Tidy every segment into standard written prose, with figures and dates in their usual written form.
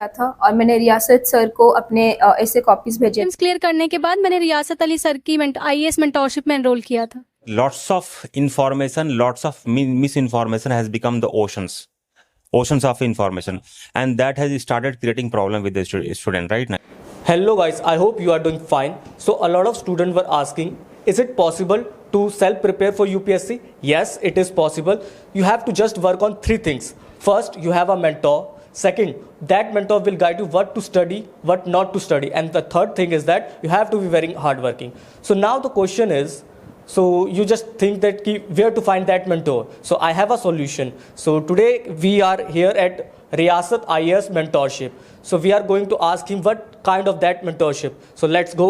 था और मैंने रियासत सर को अपने ऐसे कॉपीज भेजे प्रीलिम्स क्लियर करने के बाद मैंने रियासत अली सर की आईएएस मेंटोरशिप में एनरोल किया था। Lots of information, lots of misinformation has become the oceans of information, and that has started creating problem with the student right now. Hello guys, I hope you are doing fine. So a lot of students were asking, is it possible to self-prepare for UPSC? Yes, it is possible. You have to just work on three things. First, you have a mentor. Second, that mentor will guide you what to study, what not to study. And the third thing is that you have to be very hardworking. So now the question is, so you just think that where to find that mentor. So I have a solution. So today we are here at Riyasat IAS mentorship. So we are going to ask him what kind of that mentorship. So let's go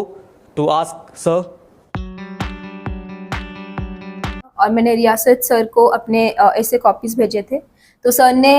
to ask sir. और मैंने रियासत sir को अपने ऐसे copies भेजे थे, तो sir ने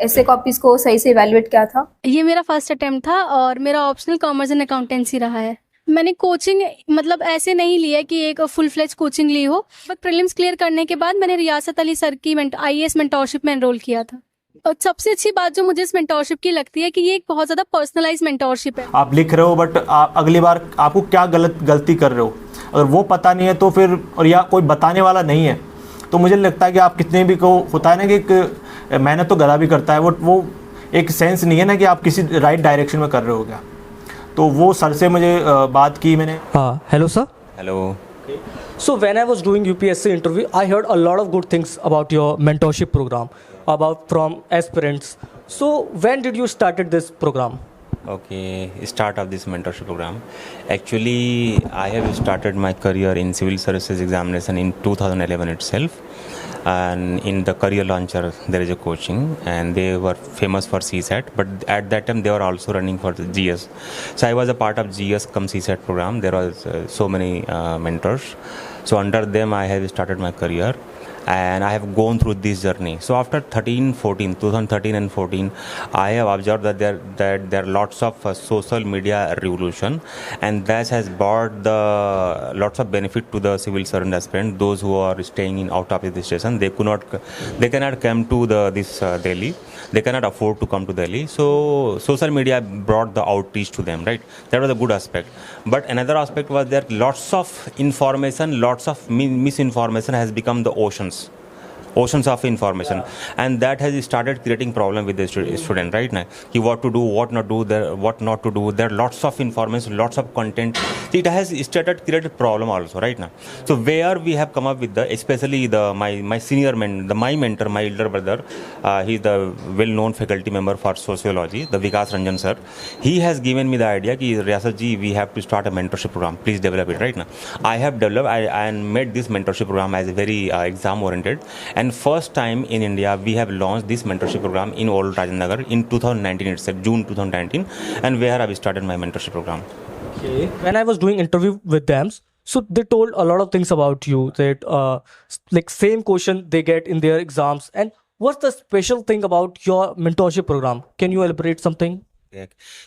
ऐसे कॉपीज को सही से इवैल्यूएट किया था। ये मेरा फर्स्ट अटेम्प्ट था और मेरा ऑप्शनल कॉमर्स एंड अकाउंटेंसी रहा है। मैंने कोचिंग मतलब ऐसे नहीं लिया कि एक फुल फ्लेज कोचिंग ली हो, बट प्रीलिम्स क्लियर करने के बाद मैंने रियासत अली सर की आईएएस मेंटोरशिप में एनरोल किया था। और सबसे अच्छी बात जो मुझे इस मेंटोरशिप की लगती है कि ये एक बहुत ज़्यादा पर्सनलाइज मेंटोरशिप है। आप लिख रहे हो बट अगली बार आपको क्या गलती कर रहे हो, अगर वो पता नहीं है तो फिर, और या कोई बताने वाला नहीं है, तो मुझे लगता है कि आप कितने भी को होता है ना कि मेहनत तो गधा भी करता है, वो एक सेंस नहीं है ना कि आप किसी राइट डायरेक्शन में कर रहे हो क्या। तो वो सर से मुझे बात की मैंने। हाँ, hello sir. Hello. So when I was doing UPSC interview, I heard a lot of good things about your mentorship program, about from aspirants. So when did you started this program? Okay, start of this mentorship program. Actually, I have started my career in civil services examination in 2011 itself. And in the career launcher there is a coaching, and they were famous for CSAT, but at that time they were also running for the GS. So I was a part of GS cum CSAT program. There was so many mentors, so under them I have started my career, and I have gone through this journey. So after 2013 and 14, I have observed that there are lots of social media revolution, and that has brought the lots of benefit to the civil servant aspirant. Those who are staying in out of the station, they cannot come to this Delhi. They cannot afford to come to Delhi. So social media brought the outreach to them, right? That was a good aspect. But another aspect was that lots of information, lots of misinformation has become the oceans of information, and that has started creating problem with the student right now. What to do, what not to do, what not to do. There are lots of information, lots of content. It has started created problem also right now. So where we have come up with especially my senior my mentor, my elder brother, he is the well-known faculty member for sociology, the Vikas Ranjan sir. He has given me the idea ki Riyasat ji, we have to start a mentorship program. Please develop it right now. I have developed and made this mentorship program as very exam oriented. And first time in India, we have launched this mentorship program in Old Rajanagar in 2019 itself, June 2019, and where I started my mentorship program. Okay. When I was doing interview with them, so they told a lot of things about you. That like same question they get in their exams. And what's the special thing about your mentorship program? Can you elaborate something?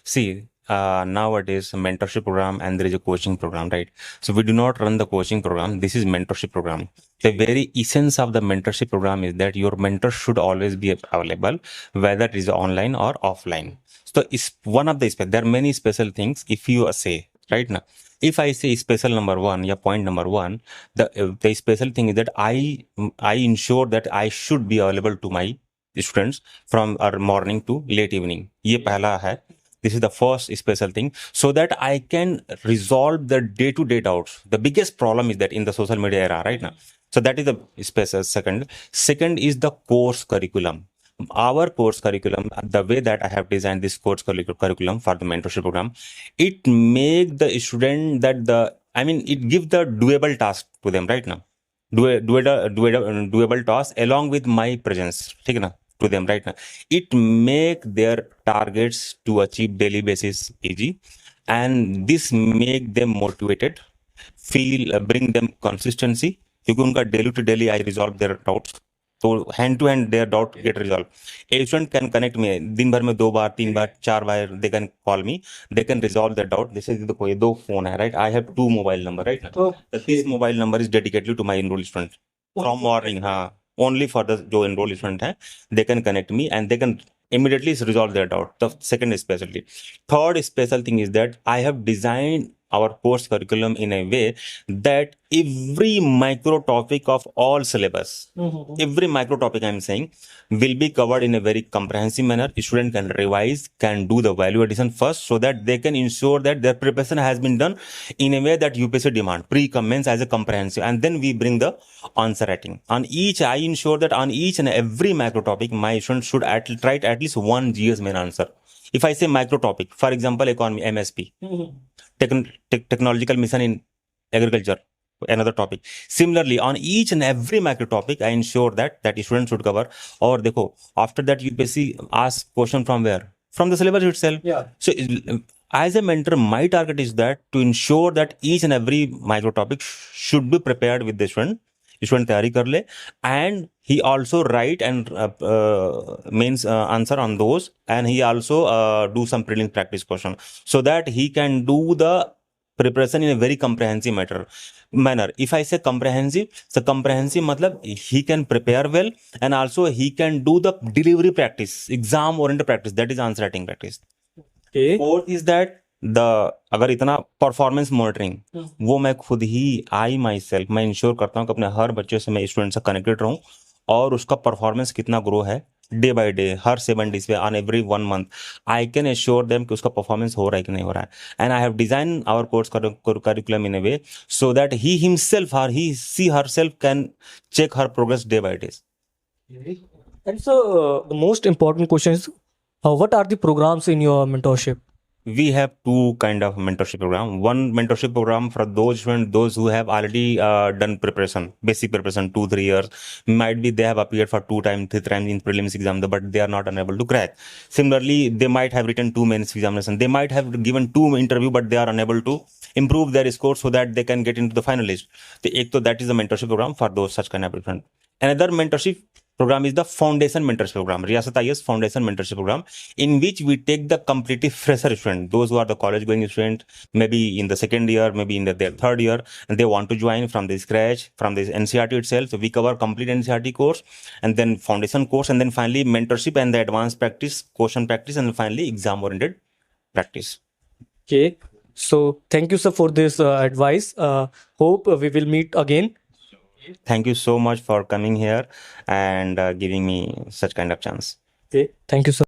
See, nowadays mentorship program and there is a coaching program, right? So we do not run the coaching program. This is mentorship program. The very essence of the mentorship program is that your mentor should always be available, whether it is online or offline. So it's one of the there are many special things. If you say right now, if I say special number one, yeah, point number one, the special thing is that I ensure that I should be available to my students from morning to late evening. ये पहला है. This is the first special thing, so that I can resolve the day-to-day doubts. The biggest problem is that in the social media era right now. So that is the special. Second is the course curriculum. Our course curriculum, the way that I have designed this course curriculum for the mentorship program, it make the student it give the doable task to them right now. Doable task along with my presence. ठीक है ना? To them right now. It make their targets to achieve daily basis easy, and this make them motivated, bring them consistency, क्योंकि उनका daily to daily I resolve their doubts. तो hand to hand their doubt get resolved. A student can connect me दिन भर में 2 बार 3 बार 4 बार they can call me, they can resolve their doubt. This is कोई 2 phone है, right? I have 2 mobile number, right? So this mobile number is dedicated to my enrolled student from morning. हाँ, only for the जो enrolled student है, they can connect me and they can immediately resolve their doubt. The second specialty. Third special thing is that I have designed our course curriculum in a way that every micro topic of all syllabus, every micro topic I'm saying, will be covered in a very comprehensive manner. Student can revise, can do the value addition first, so that they can ensure that their preparation has been done in a way that UPSC demand, pre-commence as a comprehensive, and then we bring the answer writing. On each, I ensure that on each and every micro topic, my student should write at least one GS main answer. If I say micro topic, for example, economy, MSP, technological mission in agriculture, another topic. Similarly, on each and every micro topic, I ensure that student should cover. Or dekho, after that, UPSC asks question from where? From the syllabus itself. Yeah. So, as a mentor, my target is that to ensure that each and every micro topic should be prepared with the student. Student तैयारी कर ले, and he also write and means answer on those, and he also do some prelim practice question, so that he can do the preparation in a very comprehensive manner. If I say comprehensive, so comprehensive matlab he can prepare well, and also he can do the delivery practice, exam oriented practice, that is answer writing practice. Okay. Fourth is that अगर इतना performance monitoring वो मैं खुद ही my self मैं ensure करता हूँ कि अपने हर बच्चे से मैं स्टूडेंट से कनेक्टेड रहूँ, और उसका परफॉर्मेंस कितना ग्रो है day by day, her 7 days पे, on every 1 month I can assure them कि उसका परफॉर्मेंस हो रहा है कि नहीं हो रहा है. And I have design our course curriculum in a way so that he himself और he she herself can check her progress day by day. And so, the most important question is, what are the programs in your mentorship? We have two kind of mentorship program. One mentorship program for those students, those who have already done preparation, basic preparation, 2-3 years. Might be they have appeared for 2 times, 3 times in prelims exam, but they are not unable to crack. Similarly, they might have written 2 mains examination. They might have given 2 interview, but they are unable to improve their score so that they can get into the finalist. That is the mentorship program for those such kind of students. Another mentorship program is the foundation mentorship program, Riyasat IAS foundation mentorship program, in which we take the completely fresher student, those who are the college going student, maybe in the second year, maybe in their third year, and they want to join from the scratch, from the NCERT itself. So we cover complete NCERT course, and then foundation course, and then finally mentorship and the advanced practice, question practice, and finally exam oriented practice. Okay. So thank you, sir, for this advice. Hope we will meet again. Thank you so much for coming here and giving me such kind of chance. Okay. Thank you, sir.